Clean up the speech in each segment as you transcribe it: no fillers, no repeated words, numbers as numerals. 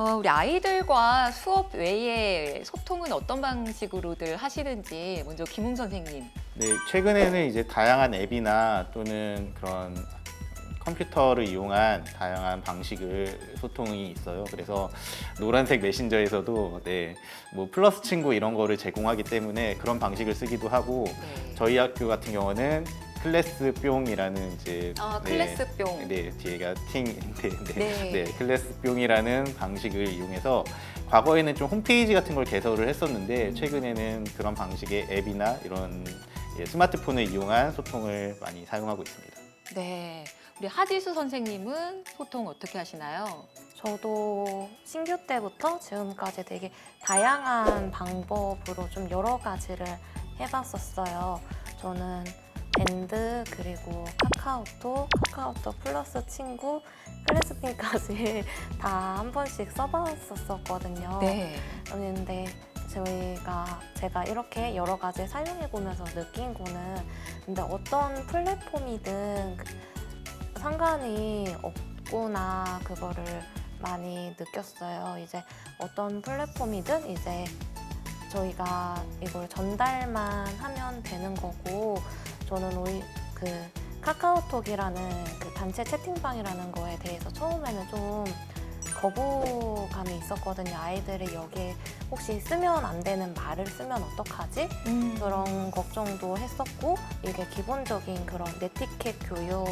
우리 아이들과 수업 외에 소통은 어떤 방식으로들 하시는지 먼저 김웅 선생님. 네, 최근에는 이제 다양한 앱이나 또는 그런 컴퓨터를 이용한 다양한 방식을 소통이 있어요. 그래서 노란색 메신저에서도 뭐 플러스 친구 이런 거를 제공하기 때문에 그런 방식을 쓰기도 하고 네. 저희 학교 같은 경우는 클래스뿅이라는 이제 클래스뿅. 뒤에가 팅 네. 클래스뿅이라는 방식을 이용해서 과거에는 좀 홈페이지 같은 걸 개설을 했었는데 최근에는 그런 방식의 앱이나 이런 스마트폰을 이용한 소통을 많이 사용하고 있습니다. 네. 우리 하지수 선생님은 소통 어떻게 하시나요? 저도 신규 때부터 지금까지 되게 다양한 방법으로 좀 여러 가지를 해봤었어요. 저는 밴드, 그리고 카카오톡 플러스 친구, 클래스핑까지 다 한 번씩 써봤었거든요. 네. 그런데 제가 이렇게 여러 가지 사용해보면서 느낀 거는 근데 어떤 플랫폼이든 상관이 없구나 그거를 많이 느꼈어요. 이제 어떤 플랫폼이든 이제 저희가 이걸 전달만 하면 되는 거고 저는 그 카카오톡이라는 그 단체 채팅방이라는 거에 대해서 처음에는 좀 거부감이 있었거든요. 아이들이 여기에 혹시 쓰면 안 되는 말을 쓰면 어떡하지? 그런 걱정도 했었고 이게 기본적인 그런 네티켓 교육,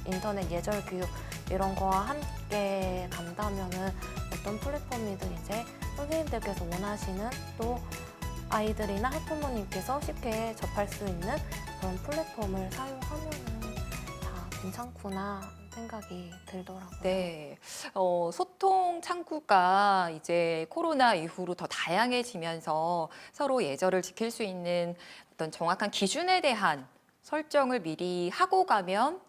인터넷 예절 교육 이런 거와 함께 간다면은 어떤 플랫폼이든 이제 선생님들께서 원하시는 또 아이들이나 학부모님께서 쉽게 접할 수 있는 그런 플랫폼을 사용하면은 다 괜찮구나 생각이 들더라고요. 네. 소통 창구가 이제 코로나 이후로 더 다양해지면서 서로 예절을 지킬 수 있는 어떤 정확한 기준에 대한 설정을 미리 하고 가면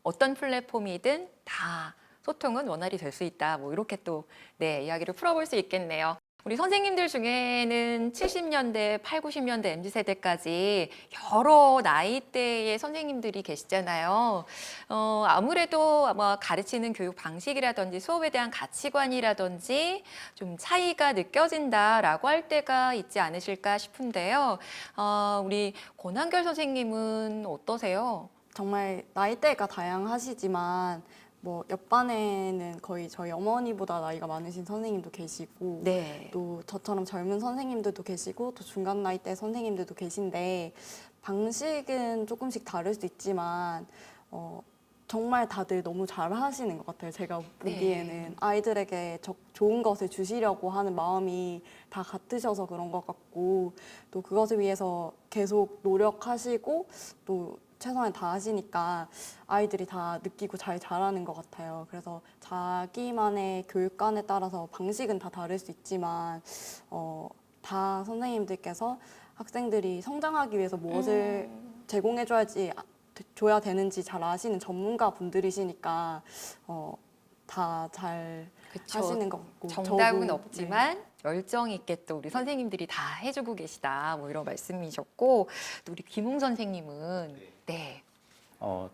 어떤 플랫폼이든 다 소통은 원활히 될 수 있다. 뭐 이렇게 또 이야기를 풀어볼 수 있겠네요. 우리 선생님들 중에는 70년대, 8, 90년대 MZ세대까지 여러 나이대의 선생님들이 계시잖아요. 아무래도 아마 가르치는 교육 방식이라든지 수업에 대한 가치관이라든지 좀 차이가 느껴진다라고 할 때가 있지 않으실까 싶은데요. 우리 권한결 선생님은 어떠세요? 정말 나이대가 다양하시지만 뭐 옆반에는 거의 저희 어머니보다 나이가 많으신 선생님도 계시고 네. 또 저처럼 젊은 선생님들도 계시고 또 중간 나이대 선생님들도 계신데 방식은 조금씩 다를 수 있지만 정말 다들 너무 잘 하시는 것 같아요. 제가 보기에는 아이들에게 좋은 것을 주시려고 하는 마음이 다 같으셔서 그런 것 같고 또 그것을 위해서 계속 노력하시고 또 최선을 다하시니까 아이들이 다 느끼고 잘 자라는 것 같아요. 그래서 자기만의 교육관에 따라서 방식은 다 다를 수 있지만 다 선생님들께서 학생들이 성장하기 위해서 무엇을 줘야 되는지 잘 아시는 전문가 분들이시니까 다 잘 하시는 것 같고 정답은 저도, 없지만 열정 있게 또 우리 선생님들이 다 해주고 계시다 뭐 이런 말씀이셨고 또 우리 김웅 선생님은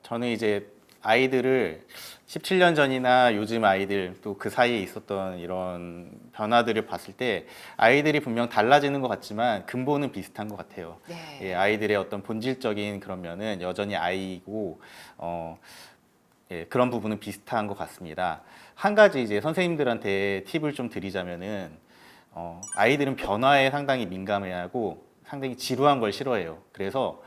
저는 이제 아이들을 17년 전이나 요즘 아이들 또 그 사이에 있었던 이런 변화들을 봤을 때 아이들이 분명 달라지는 것 같지만 근본은 비슷한 것 같아요. 예, 아이들의 어떤 본질적인 그런 면은 여전히 아이고 그런 부분은 비슷한 것 같습니다. 한 가지 이제 선생님들한테 팁을 좀 드리자면은 아이들은 변화에 상당히 민감해하고 상당히 지루한 걸 싫어해요. 그래서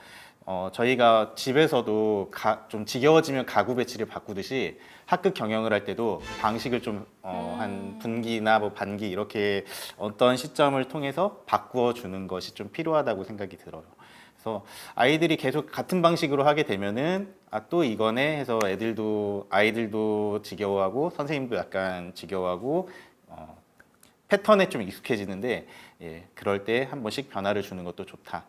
저희가 집에서도 좀 지겨워지면 가구 배치를 바꾸듯이 학급 경영을 할 때도 방식을 좀 한 분기나 뭐 반기 이렇게 어떤 시점을 통해서 바꾸어 주는 것이 좀 필요하다고 생각이 들어요. 그래서 아이들이 계속 같은 방식으로 하게 되면은 또 이거네 해서 아이들도 지겨워하고 선생님도 약간 지겨워하고 패턴에 좀 익숙해지는데 그럴 때 한 번씩 변화를 주는 것도 좋다.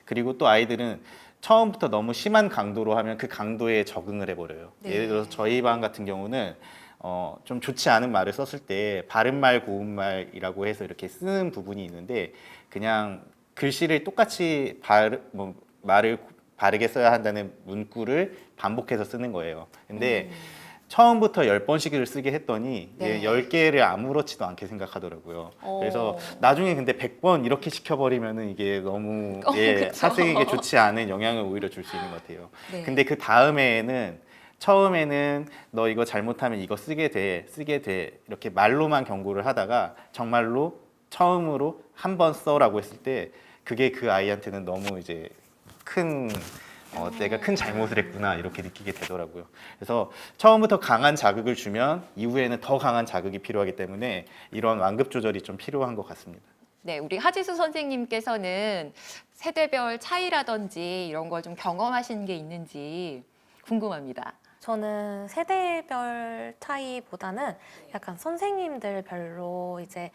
그리고 또 아이들은 처음부터 너무 심한 강도로 하면 그 강도에 적응을 해버려요. 예를 들어서 저희 반 같은 경우는 좀 좋지 않은 말을 썼을 때 바른말 고운말이라고 해서 이렇게 쓰는 부분이 있는데 그냥 글씨를 똑같이 말을 바르게 써야 한다는 문구를 반복해서 쓰는 거예요. 근데 처음부터 10번씩을 쓰게 했더니 네. 10개를 아무렇지도 않게 생각하더라고요. 어. 그래서 나중에 근데 100번 이렇게 시켜버리면은 이게 너무 그쵸. 학생에게 좋지 않은 영향을 오히려 줄 수 있는 것 같아요. 네. 근데 그 다음에는 처음에는 너 이거 잘못하면 이거 쓰게 돼 이렇게 말로만 경고를 하다가 정말로 처음으로 한 번 써라고 했을 때 그게 그 아이한테는 너무 이제 큰 내가 큰 잘못을 했구나 이렇게 느끼게 되더라고요. 그래서 처음부터 강한 자극을 주면 이후에는 더 강한 자극이 필요하기 때문에 이런 완급 조절이 좀 필요한 것 같습니다. 네, 우리 하지수 선생님께서는 세대별 차이라든지 이런 걸 좀 경험하신 게 있는지 궁금합니다. 저는 세대별 차이보다는 약간 선생님들별로 이제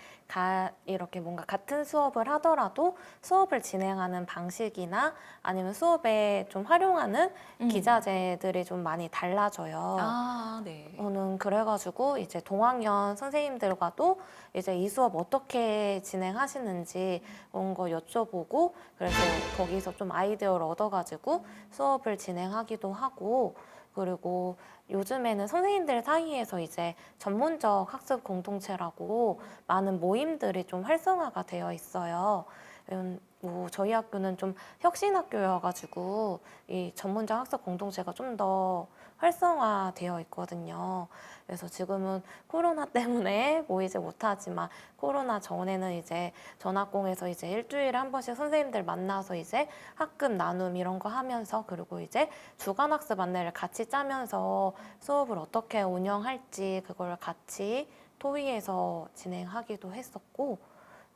이렇게 뭔가 같은 수업을 하더라도 수업을 진행하는 방식이나 아니면 수업에 좀 활용하는 기자재들이 좀 많이 달라져요. 아, 네. 저는 그래가지고 이제 동학년 선생님들과도 이제 이 수업 어떻게 진행하시는지 그런 거 여쭤보고 그래서 거기서 좀 아이디어를 얻어가지고 수업을 진행하기도 하고 그리고 요즘에는 선생님들 사이에서 이제 전문적 학습 공동체라고 많은 모임들이 좀 활성화가 되어 있어요. 뭐 저희 학교는 좀 혁신학교여가지고 이 전문적 학습 공동체가 좀 더 활성화되어 있거든요. 그래서 지금은 코로나 때문에 모이지 못하지만 코로나 전에는 이제 전학공에서 이제 일주일에 한 번씩 선생님들 만나서 이제 학급 나눔 이런 거 하면서 그리고 이제 주간 학습 안내를 같이 짜면서 수업을 어떻게 운영할지 그걸 같이 토의해서 진행하기도 했었고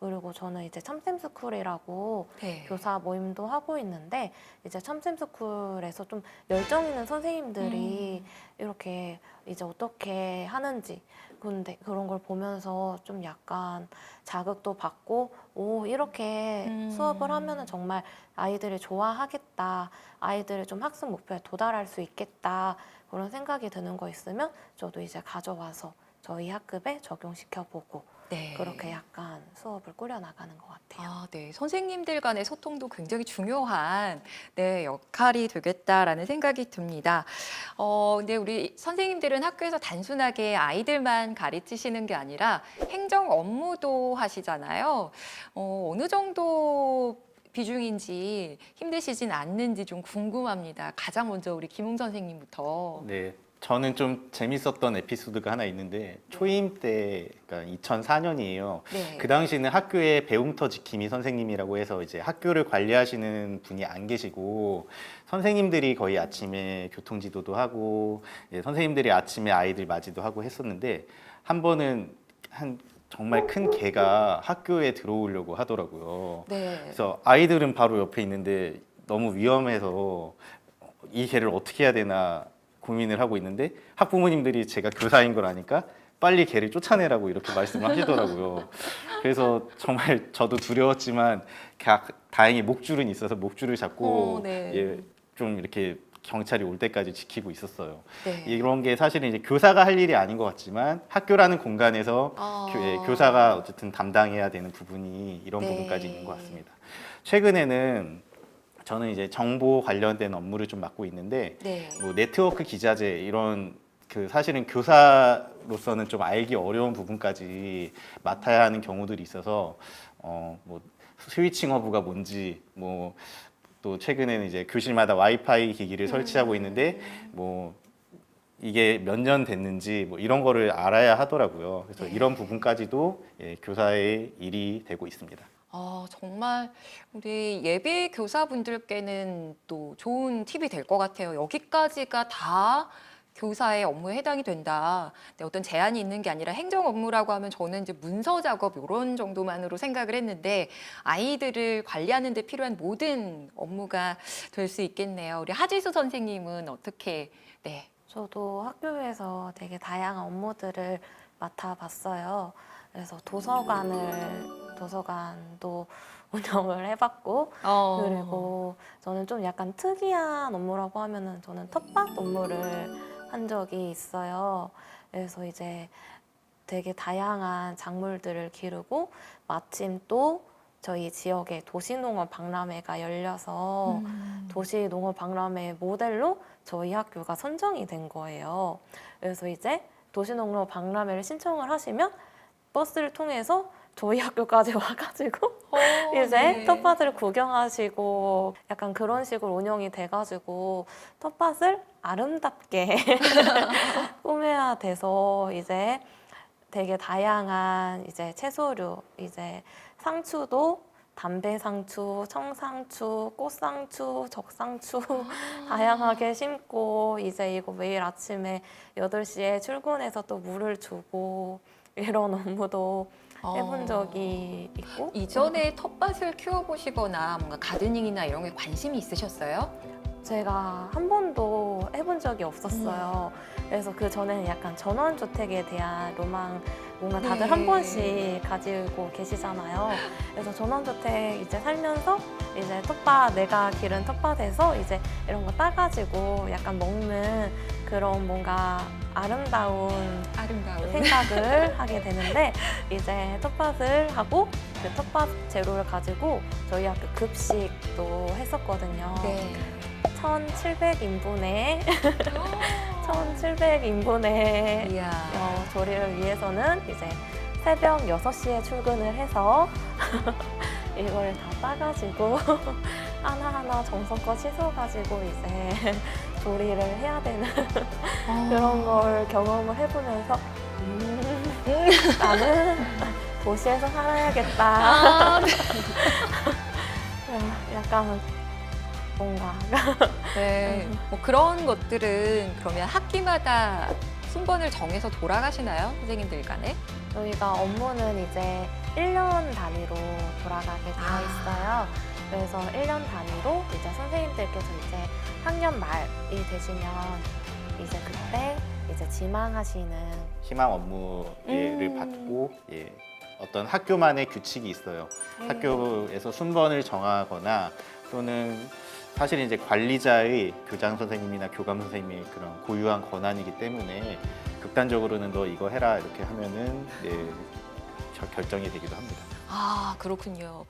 그리고 저는 이제 참쌤스쿨이라고 네. 교사 모임도 하고 있는데 이제 참쌤스쿨에서 좀 열정 있는 선생님들이 이렇게 이제 어떻게 하는지 근데 그런 걸 보면서 좀 약간 자극도 받고 오 이렇게 수업을 하면은 정말 아이들이 좋아하겠다 아이들이 좀 학습 목표에 도달할 수 있겠다 그런 생각이 드는 거 있으면 저도 이제 가져와서 저희 학급에 적용시켜보고 네. 그렇게 약간 수업을 꾸려나가는 것 같아요. 아, 네. 선생님들 간의 소통도 굉장히 중요한 네, 역할이 되겠다라는 생각이 듭니다. 근데 우리 선생님들은 학교에서 단순하게 아이들만 가르치시는 게 아니라 행정 업무도 하시잖아요. 어느 정도 비중인지 힘드시진 않는지 좀 궁금합니다. 가장 먼저 우리 김웅 선생님부터. 네, 저는 좀 재밌었던 에피소드가 하나 있는데 초임 때, 그러니까 2004년이에요. 네. 그 당시는 학교에 배움터 지킴이 선생님이라고 해서 이제 학교를 관리하시는 분이 안 계시고 선생님들이 거의 아침에 교통지도도 하고 선생님들이 아침에 아이들 맞이도 하고 했었는데 한 번은 정말 큰 개가 학교에 들어오려고 하더라고요. 네. 그래서 아이들은 바로 옆에 있는데 너무 위험해서 이 개를 어떻게 해야 되나 고민을 하고 있는데 학부모님들이 제가 교사인 걸 아니까 빨리 개를 쫓아내라고 이렇게 말씀을 하시더라고요. 그래서 정말 저도 두려웠지만 다행히 목줄은 있어서 목줄을 잡고 네. 좀 이렇게 경찰이 올 때까지 지키고 있었어요. 네. 이런 게 사실은 이제 교사가 할 일이 아닌 것 같지만 학교라는 공간에서 교사가 어쨌든 담당해야 되는 부분이 이런 네. 부분까지 있는 것 같습니다. 최근에는 저는 이제 정보 관련된 업무를 좀 맡고 있는데 네. 뭐 네트워크 기자재 이런 사실은 교사로서는 좀 알기 어려운 부분까지 맡아야 하는 경우들이 있어서 뭐 스위칭 허브가 뭔지 뭐 또 최근에는 이제 교실마다 와이파이 기기를 설치하고 있는데 뭐 이게 몇 년 됐는지 뭐 이런 거를 알아야 하더라고요. 그래서 네. 이런 부분까지도 교사의 일이 되고 있습니다. 정말 우리 예비 교사분들께는 또 좋은 팁이 될 것 같아요. 여기까지가 다 교사의 업무에 해당이 된다. 네, 어떤 제한이 있는 게 아니라 행정 업무라고 하면 저는 이제 문서 작업 이런 정도만으로 생각을 했는데 아이들을 관리하는 데 필요한 모든 업무가 될 수 있겠네요. 우리 하지수 선생님은 어떻게 네. 저도 학교에서 되게 다양한 업무들을 맡아봤어요. 그래서 도서관도 운영을 해봤고 그리고 저는 좀 약간 특이한 업무라고 하면은 저는 텃밭 업무를 한 적이 있어요. 그래서 이제 되게 다양한 작물들을 기르고 마침 또 저희 지역에 도시농업 박람회가 열려서 도시농업 박람회 모델로 저희 학교가 선정이 된 거예요. 그래서 이제 도시농업 박람회를 신청을 하시면 버스를 통해서 저희 학교까지 와가지고 이제 네. 텃밭을 구경하시고 약간 그런 식으로 운영이 돼가지고 텃밭을 아름답게 꾸며야 돼서 이제 되게 다양한 이제 채소류, 이제 상추도 담배상추, 청상추, 꽃상추, 적상추 다양하게 심고 이제 이거 매일 아침에 8시에 출근해서 또 물을 주고 이런 업무도 해본 적이 있고 이전에 텃밭을 키워보시거나 뭔가 가드닝이나 이런 게 관심이 있으셨어요? 제가 한 번도 해본 적이 없었어요. 그래서 그 전에는 약간 전원주택에 대한 로망 뭔가 다들 네. 한 번씩 가지고 계시잖아요. 그래서 전원주택 이제 살면서 이제 텃밭 내가 기른 텃밭에서 이제 이런 거 따가지고 약간 먹는 그런 뭔가 아름다운 생각을 하게 되는데 이제 텃밭을 하고 그 텃밭 재료를 가지고 저희 학교 급식도 했었거든요. 네. 1,700인분의 1,700인분의 이야. 조리를 위해서는 이제 새벽 6시에 출근을 해서 이걸 다 따가지고 하나하나 정성껏 씻어가지고 이제 조리를 해야 되는 그런 걸 경험을 해보면서 나는 도시에서 살아야겠다. 아, 약간 뭔가 네. 뭐 그런 것들은 그러면 학기마다 순번을 정해서 돌아가시나요? 선생님들 간에? 저희가 업무는 이제 1년 단위로 돌아가게 되어 아. 있어요. 그래서 1년 단위로 이제 선생님들께서 이제 학년 말이 되시면 이제 그때 이제 지망하시는 희망 업무를 받고 예, 어떤 학교만의 규칙이 있어요. 학교에서 순번을 정하거나 또는 사실 이제 관리자의 교장 선생님이나 교감 선생님의 그런 고유한 권한이기 때문에 극단적으로는 너 이거 해라 이렇게 하면은 예, 결정이 되기도 합니다. 아, 그렇군요.